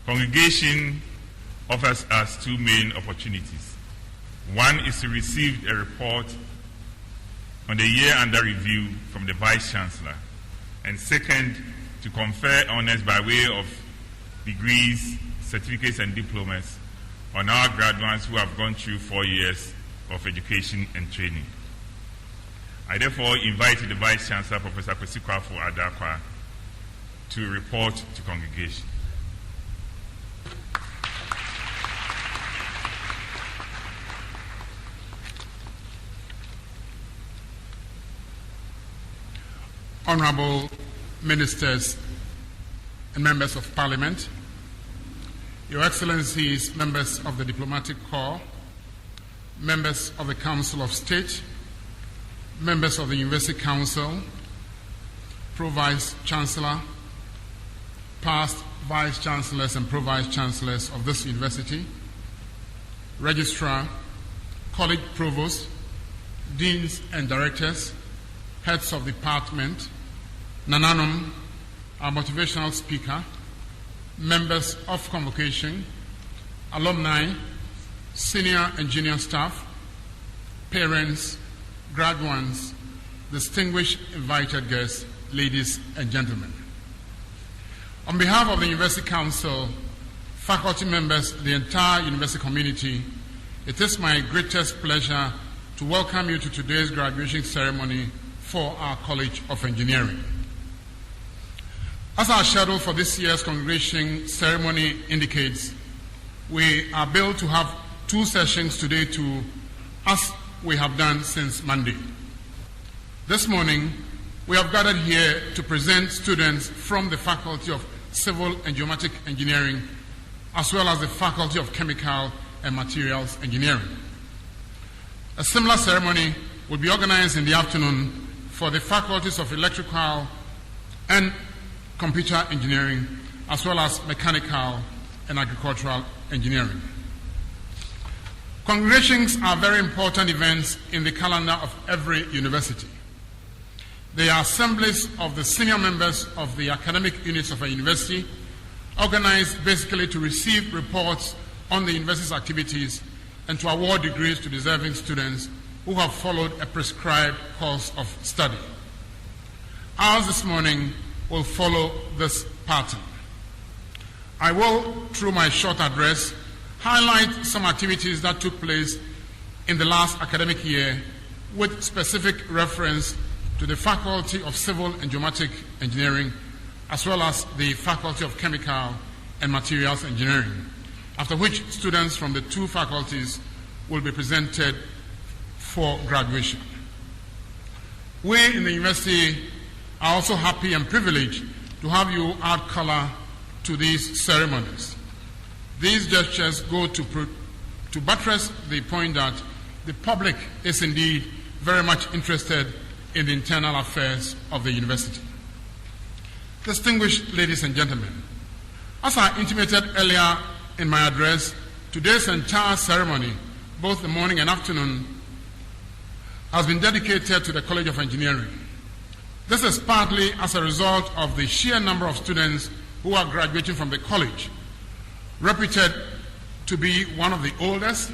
Congregation offers us two main opportunities. One is to receive a report on the year under review from the Vice Chancellor, and second, to confer honors by way of degrees, certificates, and diplomas on our graduates who have gone through 4 years of education and training. I therefore invite the Vice Chancellor, Professor Kwesi Adakwa, to report to congregation. Honorable Ministers and Members of Parliament, Your Excellencies, members of the Diplomatic Corps, members of the Council of State, members of the University Council, Pro-Vice Chancellor, past Vice Chancellors and Pro-Vice Chancellors of this university, Registrar, College Provosts, Deans and Directors, Heads of Department, Nananum, our motivational speaker, members of Convocation, alumni, senior and junior staff, parents, graduates, distinguished invited guests, ladies and gentlemen. On behalf of the University Council, faculty members, the entire university community, it is my greatest pleasure to welcome you to today's graduation ceremony for our College of Engineering. As our schedule for this year's congregation ceremony indicates, we are built to have two sessions today as we have done since Monday. This morning, we have gathered here to present students from the Faculty of Civil and Geomatic Engineering, as well as the Faculty of Chemical and Materials Engineering. A similar ceremony will be organized in the afternoon for the faculties of Electrical and Computer Engineering, as well as Mechanical and Agricultural Engineering. Congregations are very important events in the calendar of every university. They are assemblies of the senior members of the academic units of a university, organized basically to receive reports on the university's activities and to award degrees to deserving students who have followed a prescribed course of study. Ours this morning will follow this pattern. I will, through my short address, highlight some activities that took place in the last academic year with specific reference to the Faculty of Civil and Geomatic Engineering, as well as the Faculty of Chemical and Materials Engineering, after which students from the two faculties will be presented for graduation. We in the university are also happy and privileged to have you add color to these ceremonies. These gestures go to buttress the point that the public is indeed very much interested in the internal affairs of the university. Distinguished ladies and gentlemen, as I intimated earlier in my address, today's entire ceremony, both the morning and afternoon, has been dedicated to the College of Engineering. This is partly as a result of the sheer number of students who are graduating from the college, reputed to be one of the oldest,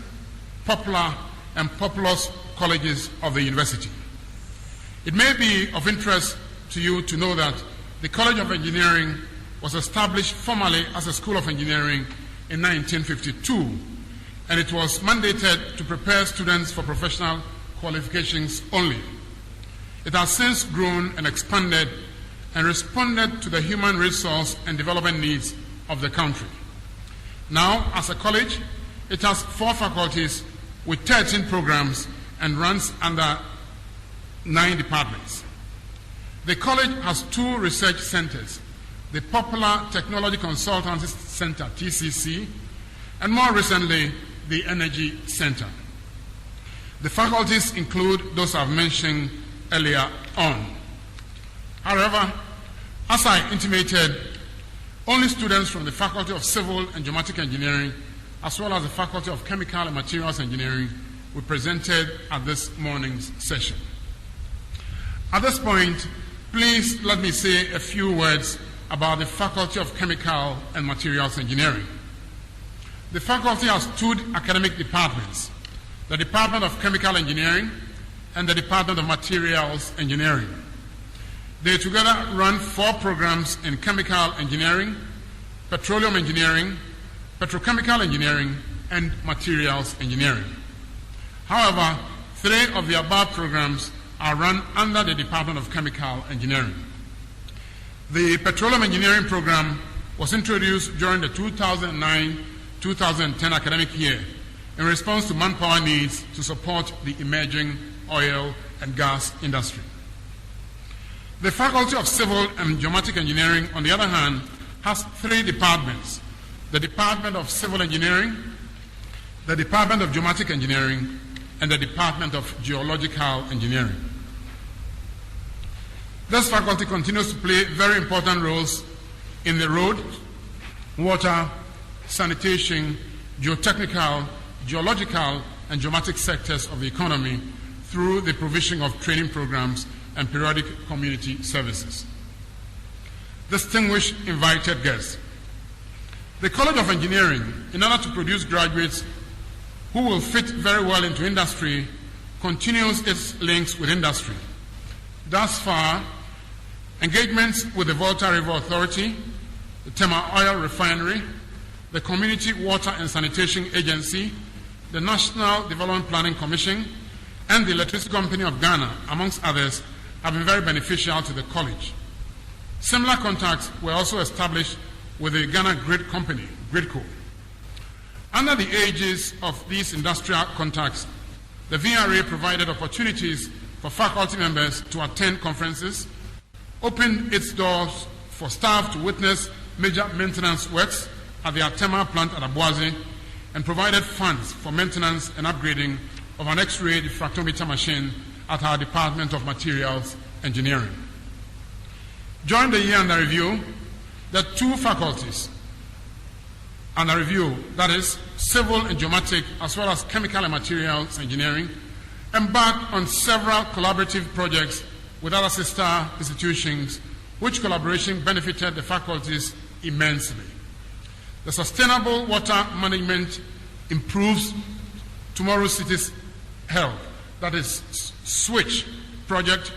popular, and populous colleges of the university. It may be of interest to you to know that the College of Engineering was established formally as a School of Engineering in 1952, and it was mandated to prepare students for professional qualifications only. It has since grown and expanded and responded to the human resource and development needs of the country. Now, as a college, it has 4 faculties with 13 programs and runs under 9 departments. The college has 2 research centers, the Popular Technology Consultancy Center, TCC, and more recently, the Energy Center. The faculties include those I've mentioned earlier on. However, as I intimated, only students from the Faculty of Civil and Geomatic Engineering, as well as the Faculty of Chemical and Materials Engineering, were presented at this morning's session. At this point, please let me say a few words about the Faculty of Chemical and Materials Engineering. The faculty has two academic departments, the Department of Chemical Engineering and the Department of Materials Engineering. They together run 4 programs in chemical engineering, petroleum engineering, petrochemical engineering, and materials engineering. However, 3 of the above programs are run under the Department of Chemical Engineering. The petroleum engineering program was introduced during the 2009-2010 academic year in response to manpower needs to support the emerging oil and gas industry. The Faculty of Civil and Geomatic Engineering, on the other hand, has 3 departments: the Department of Civil Engineering, the Department of Geomatic Engineering, and the Department of Geological Engineering. This faculty continues to play very important roles in the road, water, sanitation, geotechnical, geological, and geomatic sectors of the economy through the provision of training programs and periodic community services. Distinguished invited guests, the College of Engineering, in order to produce graduates who will fit very well into industry, continues its links with industry. Thus far, engagements with the Volta River Authority, the Tema Oil Refinery, the Community Water and Sanitation Agency, the National Development Planning Commission, and the Electricity Company of Ghana, amongst others, have been very beneficial to the college. Similar contacts were also established with the Ghana Grid Company, GridCo. Under the aegis of these industrial contacts, the VRA provided opportunities for faculty members to attend conferences, opened its doors for staff to witness major maintenance works at the Atema plant at Abuazi, and provided funds for maintenance and upgrading of an X-ray diffractometer machine at our Department of Materials Engineering. During the year under review, the 2 faculties under review, that is, Civil and Geomatic, as well as Chemical and Materials Engineering, embarked on several collaborative projects with other sister institutions, which collaboration benefited the faculties immensely. The Sustainable Water Management Improves Tomorrow's Cities Health, that is, SWITCH project,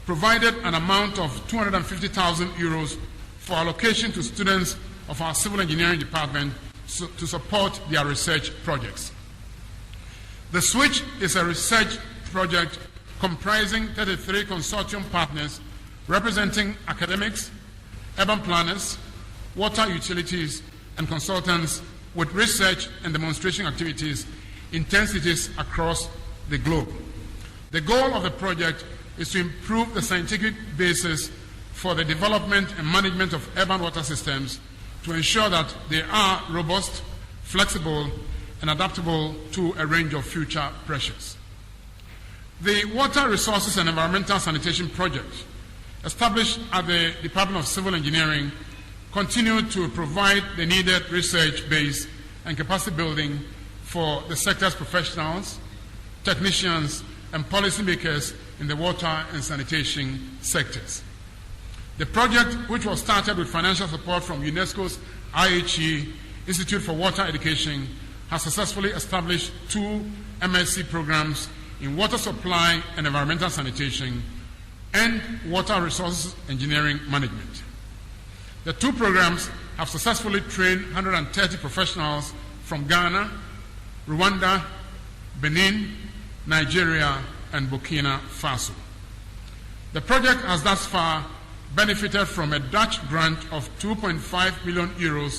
provided an amount of €250,000 for allocation to students of our Civil Engineering Department to support their research projects. The SWITCH is a research project comprising 33 consortium partners representing academics, urban planners, water utilities, and consultants with research and demonstration activities in 10 cities across the globe. The goal of the project is to improve the scientific basis for the development and management of urban water systems to ensure that they are robust, flexible, and adaptable to a range of future pressures. The Water Resources and Environmental Sanitation Project, established at the Department of Civil Engineering, continued to provide the needed research base and capacity building for the sector's professionals, technicians, and policymakers in the water and sanitation sectors. The project, which was started with financial support from UNESCO's IHE, Institute for Water Education, has successfully established 2 MSc programs in water supply and environmental sanitation and water resources engineering management. The 2 programs have successfully trained 130 professionals from Ghana, Rwanda, Benin, Nigeria, and Burkina Faso. The project has thus far benefited from a Dutch grant of €2.5 million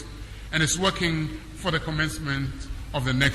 and is working for the commencement of the next